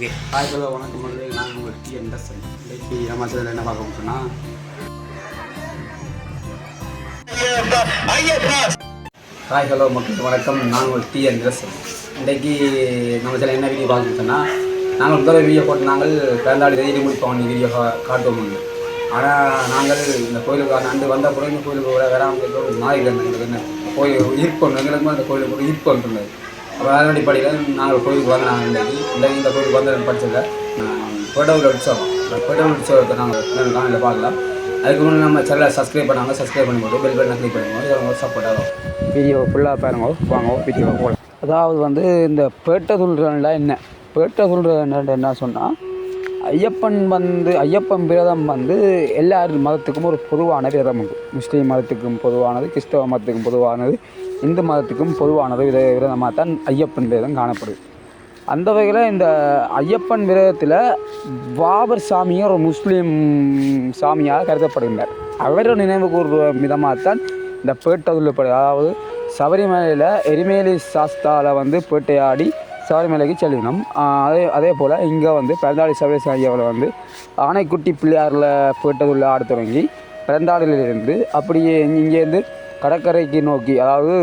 Hi hello வணக்கம் வந்து நான் உங்கள் டிஎன்எஸ்என் இன்றைக்கு நம்ம சேனலில் என்ன பார்க்க போகிறோம்னா ஹாய் ஹலோ மக்களுக்கு வணக்கம் நான் உங்கள் டிஎன்எஸ்என் இன்றைக்கு நம்ம சேனல் என்ன வீடியோ பார்க்க நாங்கள் முதல் வீடியோ போட்டு நாங்கள் பிறந்தாடி எழுதி முடிப்போம் வீடியோ காட்டுவோம். ஆனால் நாங்கள் இந்த கோயிலுக்கு நண்டு வந்த பிறகு இந்த கோயிலுக்கு வராமல் ஒரு நாய் எங்களுக்கு என்ன கோயில் ஈர்ப்பு எங்களுக்கும் அந்த கோயிலுக்கு ஈர்ப்பு வந்துள்ளது. அப்போ அதன் அடிப்படையில் நாங்கள் கோயிலுக்கு வந்து நாங்கள் இந்த கோயிலுக்கு வந்து படித்ததில்லை பேட்டவுல் உற்சவம் பேட்டவுல் உற்சவத்தை நாங்கள் காலையில் பார்க்கலாம். அதுக்கு முன்னாடி நம்ம சேனலை சப்ஸ்கிரைப் பண்ணி போட்டு பெல் பட்டனை கிளிக் பண்ணுவோம். இது ரொம்ப சப்போர்ட் ஆகும். வீடியோ ஃபுல்லாக பாருங்க வாங்க வீடியோ போகலாம். அதாவது வந்து இந்த பேட்டதுல்றா என்ன பேட்டதுல்ற என்ன சொன்னால் ஐயப்பன் விரதம் வந்து எல்லா மதத்துக்கும் ஒரு பொதுவான விரதம் உண்டு. முஸ்லீம் மதத்துக்கும் பொதுவானது, கிறிஸ்தவ மதத்துக்கும் பொதுவானது, இந்து மதத்துக்கும் பொதுவானது விரதமாக தான் ஐயப்பன் விரதம் காணப்படுது. அந்த வகையில் இந்த ஐயப்பன் விரதத்தில் பாபர் சாமியை ஒரு முஸ்லீம் சாமியாக கருதப்படுகின்றார். அவரை நினைவு கூறுற விதமாகத்தான் இந்த பேட்டதுள்ளப்படுது. அதாவது சபரிமலையில் எரிமேலி சாஸ்தாவில் வந்து பேட்டையாடி சபரிமலைக்கு செல்லணும். அதே போல் இங்கே வந்து பிறந்தாடி சபரி ஐயாவில் வந்து ஆனைக்குட்டி பிள்ளையாரில் பேட்டதுள்ள ஆட தொடங்கி பிறந்தாடிலிருந்து அப்படியே இங்கேருந்து கடற்கரைக்கு நோக்கி, அதாவது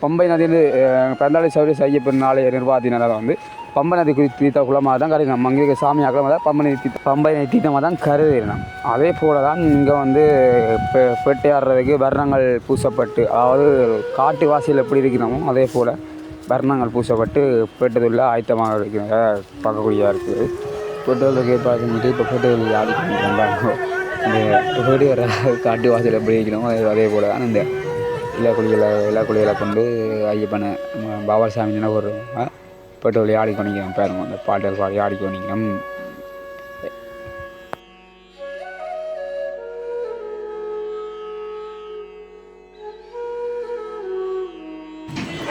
பம்பை நதியிலிருந்து பிறந்தாடி சபரி ஐயப்பன் ஆலய நிர்வாகத்தினரால் வந்து பம்பை நதி தீர்த்த குளமாக தான் கருதினோம். அங்கே சாமி அகலமாக தான் பம்பை நதி தீர்த்தமாக தான் கருதினோம். அதே போல் தான் இங்கே வந்து பேட்டையாடுறதுக்கு வர்ணங்கள் பூசப்பட்டு, அதாவது காட்டு வாசியில் எப்படி இருக்கணுமோ அதே போல் வர்ணங்கள் பூசப்பட்டு பேட்டதுள்ள ஆயத்தமாக இருக்கிறத பார்க்கக்கூடியதாக இருக்குது. பேட்டதுக்கு பார்த்துட்டு இப்போ பேட்டதுள்ள ஆடிக்கிறாங்க. இந்த பேடி வர காட்டு வாசல் எப்படி இருக்கணுமோ அதே போல் தான் இந்த எல்லா குழிகளை கொண்டு ஐயப்பனை பாபா சாமி நினைவு வருவாங்க. பேட்டதுள்ளி ஆடி கொண்டிக்கிறோம். பாருங்க அந்த பாட்டல் பாடி ஆடி கொண்டிக்கிறோம்.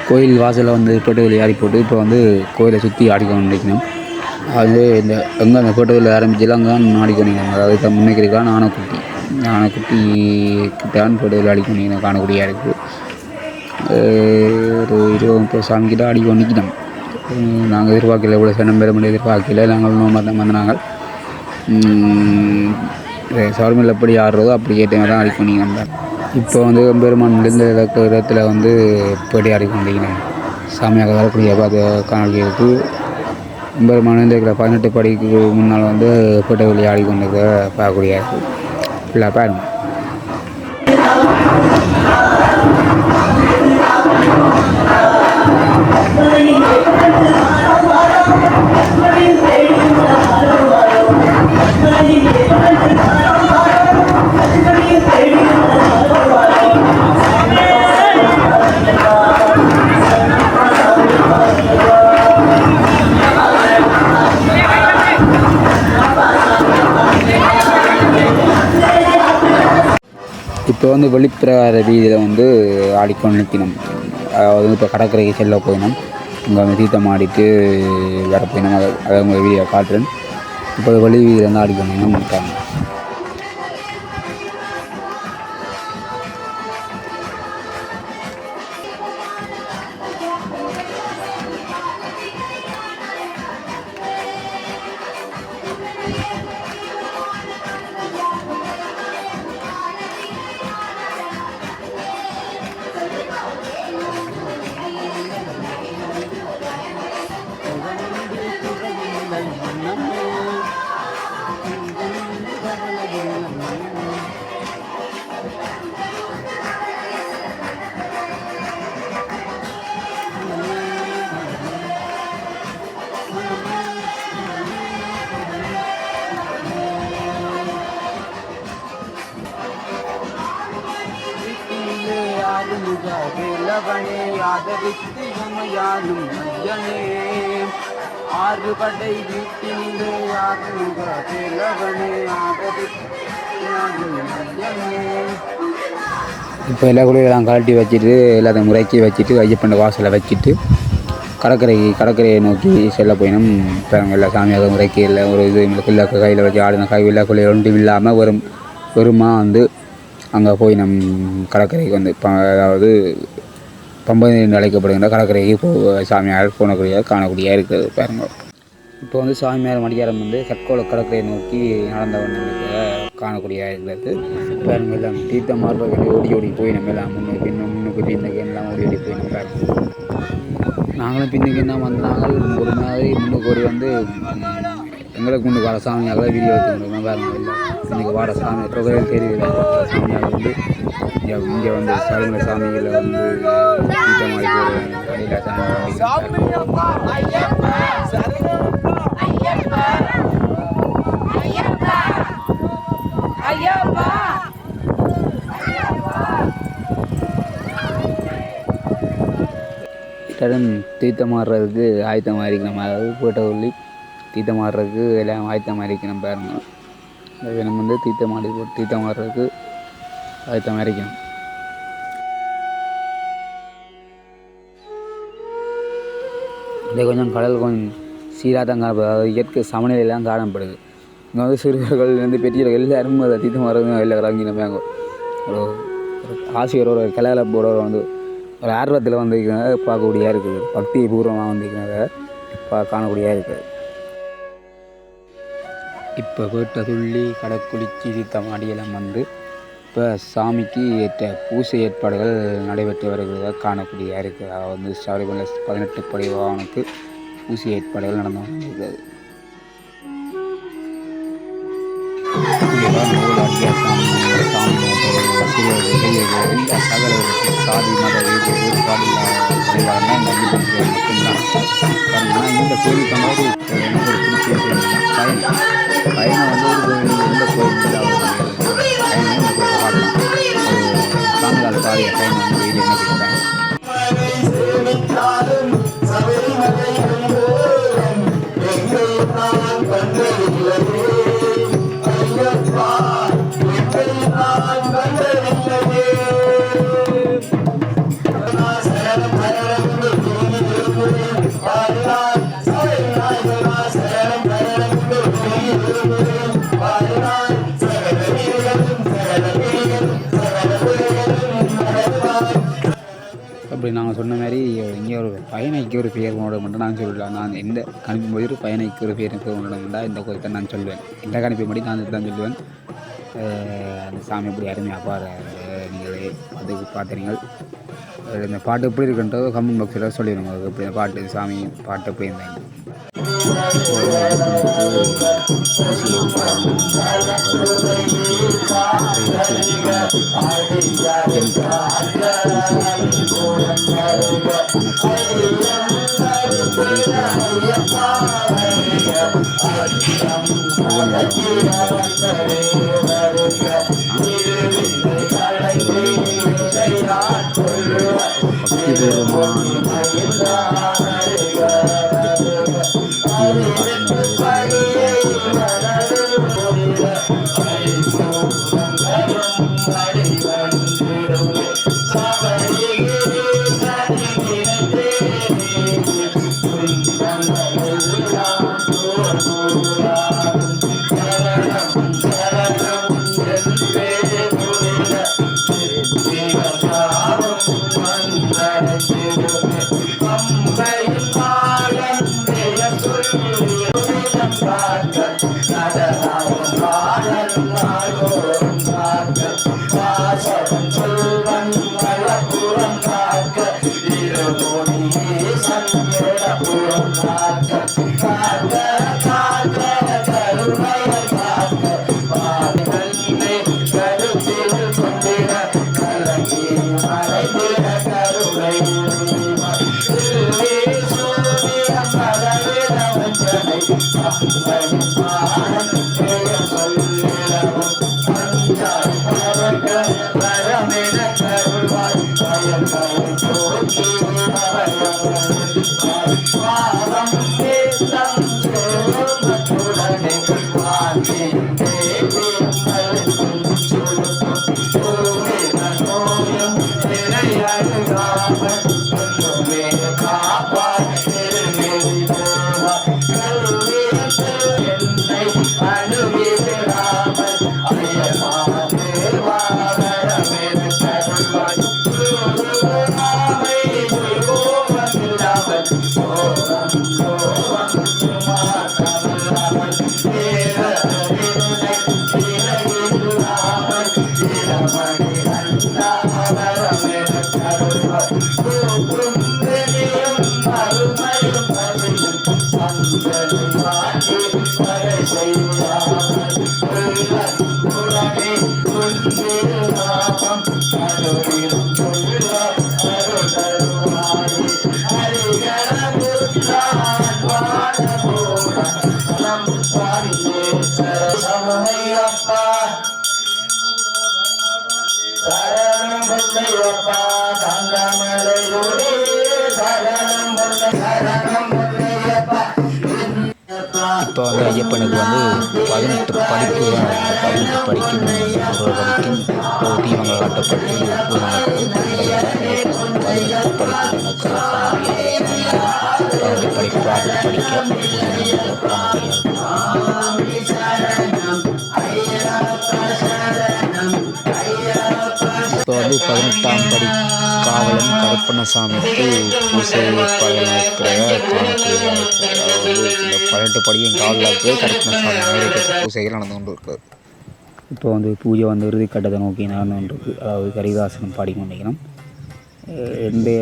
கோயில் வாசலில் வந்து பேட்டதுள்ளி ஆடி போட்டு இப்போ வந்து கோயிலை சுற்றி ஆடிக்கொண்டு நிற்கணும். அது இந்த எங்கே அந்த பேட்டதுள்ளி ஆரம்பிச்சுலாம் அங்கே தான் ஆடிக்கொண்டிருக்காங்க. அதாவது முன்னைக்கிறதுக்கான ஆனைக்குட்டி கிட்டான் பேட்டதுள்ளி ஆடிக்கொண்டிருக்கணும் காணக்கூடியாக இருக்குது. ஒரு 20-30 சாமிக்கிட்ட ஆடிக்கொண்டு நிற்கணும். நாங்கள் எதிர்பார்க்கல, இவ்வளோ சனம் பெற முடியாது எதிர்பார்க்கல. நாங்கள் வந்து நாங்கள் சபரிமலை எப்படி ஆடுறதோ அப்படி கேட்ட தான் ஆடிக்கொண்டிருக்கோம். இப்போ வந்து பெருமான் முடிந்த இடத்துல வந்து பேட்டி ஆடிக்கொண்டிருக்கிறேன். சாமியாக வரக்கூடிய பார்த்து காணொலிக்கு பெருமான் இருக்கிற 18 படிக்கு முன்னால் வந்து பேட்டதுள்ளி ஆடிக்கொண்டிருக்க பார்க்கக்கூடிய ஃபுல்லாக பாருங்க. இப்போ வந்து வெளிப்பிரகார வீதியில் வந்து ஆடிக்கொண்டு நிற்கணும். அதாவது இப்போ கடற்கரைக்கு செல்ல போயினோம். இங்கே வந்து தீர்த்தம் ஆடிட்டு வேற போயினோம். அதை உங்கள் வீடியோ காட்டுறேன். இப்போ வெளி வீதியில் வந்து ஆடிக்கொண்டு நிற்காங்க. ஆறுபடை வீட்டிலே இப்போ எல்லா குழியெல்லாம் கழட்டி வச்சுட்டு எல்லாத்தையும் முறைச்சி வச்சுட்டு ஐயப்பன் வாசலை வச்சுட்டு கடற்கரையை நோக்கி செல்ல போயினோம். இப்போ எல்லா சாமியாக முறைக்கு இல்லை ஒரு இது இல்லை கையில் வச்சு ஆடின எல்லா குழியில் ஒன்றும் இல்லாமல் வெறுமா வந்து அங்கே போய் கடற்கரைக்கு வந்து அதாவது பம்பை என்று அழைக்கப்படுகின்ற கடற்கரைக்கு சாமியார் காணக்கூடியாக இருக்கிறது பாருங்கள். இப்போ வந்து சாமி மேலே மடியாரம் வந்து கற்கோள கடற்கரையை நோக்கி நடந்தவர்களுக்கு காணக்கூடிய இருக்கிறது. பாருங்க எல்லாம் தீர்த்தம் மாறுபவர்கள் ஓடி ஓடி போய் நம்ம எல்லாம் முன்னுக்கு பின்னுக்கு எல்லாம் ஓடி ஓடி போய் நம்ம பாருங்க. நாங்களும் பின்னுக்கு என்ன வந்து நாங்கள் ஒரு மாதிரி முன்னுக்கு ஓடி வந்து எங்களுக்கு முன்னுக்கு வாட சாமியாக வீடியோ எடுத்துக்கணும் பாருங்க. எல்லாம் பின்னுக்கு வாட சாமி தொகையில் தெரியுது சாமியாக வந்து இங்கே வந்து சாமிகளை சாமிகளை வந்து தீர்த்தம் மாறி போடுறாங்க. சாமி தீர்த்தம் மாறுறதுக்கு ஆயத்தமாக இருக்கணும். அதாவது போட்ட உள்ளி தீர்த்தம் மாறுறதுக்கு எல்லாம் ஆயத்தமாக இருக்கணும் பாருங்க. நம்ம வந்து தீர்த்தம் மாடி போட்டு தீர்த்தம் மாறுறதுக்கு ஆயத்தமாக இருக்கணும். இங்கே கொஞ்சம் கடல் கொஞ்சம் சீராக தான் காணப்படுது. அதாவது இயற்கை சமநிலையெல்லாம் காணப்படுது. இங்கே வந்து சிறுவர்கள்லேருந்து பெரியவர்கள் எல்லாரும் அதை தீர்த்தம் மாறுறது எல்லாம் இறங்கி நம்ம ஒரு ஆசிரியர் ஒரு கலகலப்போட வந்து ஒரு ஆர்வத்தில் வந்திருக்கிறாங்க பார்க்கக்கூடியதாக இருக்குது. பக்தி பூர்வமாக வந்திருக்கிறாங்க காணக்கூடியதாக இருக்குது. இப்போ வீட்டை துள்ளி கடற்குளிச்சு தீர்த்தம் அடியெல்லாம் வந்து இப்போ சாமிக்கு ஏற்ற பூசை ஏற்பாடுகள் நடைபெற்று வருகிறதாக காணக்கூடியதாக இருக்குது. அதாவது வந்து சபரிமலை 18 படி வாகனுக்கு பூசை ஏற்பாடுகள் நடந்து கொண்டிருக்கிறது. எல்லா சகலவர்களுக்கு சாதி மத வேறுபாடு இல்லாத மட்டும்தான். ஆனால் இந்த கோயில் பண்ணால் எனக்கு ஒரு பிடிச்ச விஷயம் பயணம் வந்து ஒரு எந்த கோயில் பயணம் இந்த கோயில் காட்டலாம். ஒரு சாமியால் பாடிய பயணம் வந்து வீடு என்ன கேட்குறாங்க. அப்படி நாங்கள் சொன்ன மாதிரி இங்கே ஒரு பயணிக்கு ஒரு பேர் கொண்டு மட்டும் நான் சொல்லலாம். நான் எந்த கணிப்பும் போது ஒரு பயணிக்கு ஒரு பேர் கொண்டு வந்தால் இந்த கோயில்தான் நான் சொல்லுவேன். எந்த கணிப்பை மட்டும் நான் தான் சொல்லுவேன். அந்த சாமி எப்படி அருமையாக பாரு நீங்களே அதுக்கு பார்த்துறீங்கள். இந்த பாட்டு எப்படி இருக்குன்றது கமெண்ட் பாக்ஸில் சொல்லிடுங்க. எப்படி பாட்டு சாமி பாட்டு எப்படி இருந்தாங்க. Oh, இப்போ வந்து ஐயப்பனுக்கு வந்து 18 படிப்பு தான் இருக்குது. 18 படிக்கும் ஒரு படிக்கும் தீபங்கள் காட்டப்பட்டு பூஜை நடக்கும். 18 படிப்பு நடக்கிற சாமியார் படிப்பாக படிக்க இப்போ வந்து 18ஆம் படி காவலன் கருப்பண்ணசாமிக்கு பூசை பலன் இருக்கிறத காணக்கூடியதாக இருக்குது. அதாவது இந்த 18 படியும் காவலில் இருக்கிற கருப்பண்ணசாமி நேரத்துக்கு பூசைகள் நடந்து கொண்டு இருக்குது. இப்போ வந்து பூஜை வந்து இறுதிக்கட்டத்தை நோக்கி நடந்து கொண்டிருக்கு. அதாவது ஹரிதாசனம் பாடிக்கொண்டிருக்கணும்.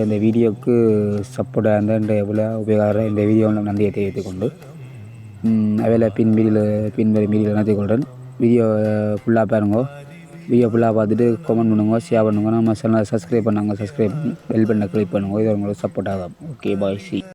இந்த வீடியோவுக்கு சப்போர்ட்டாக இருந்த உபயோகம் இந்த வீடியோவில் நன்றியை தெரிவித்துக் கொண்டு அவையில் பின்வரும் வீடியோவில் நடத்திக் கொள்கிறேன். வீடியோ ஃபுல்லாக பாருங்க. வீடியோ ஃபுல்லாக பார்த்துட்டு கமெண்ட் பண்ணுங்க, ஷேர் பண்ணுங்க. நம்ம சேனலை சப்ஸ்கிரைப் பண்ணாங்க, சப்ஸ்கிரைப் பண்ணி பெல் பட்டனை கிளிக் பண்ணுங்க. இது உங்களுக்கு சப்போர்ட் ஆகும். ஓகே, பாய், சி.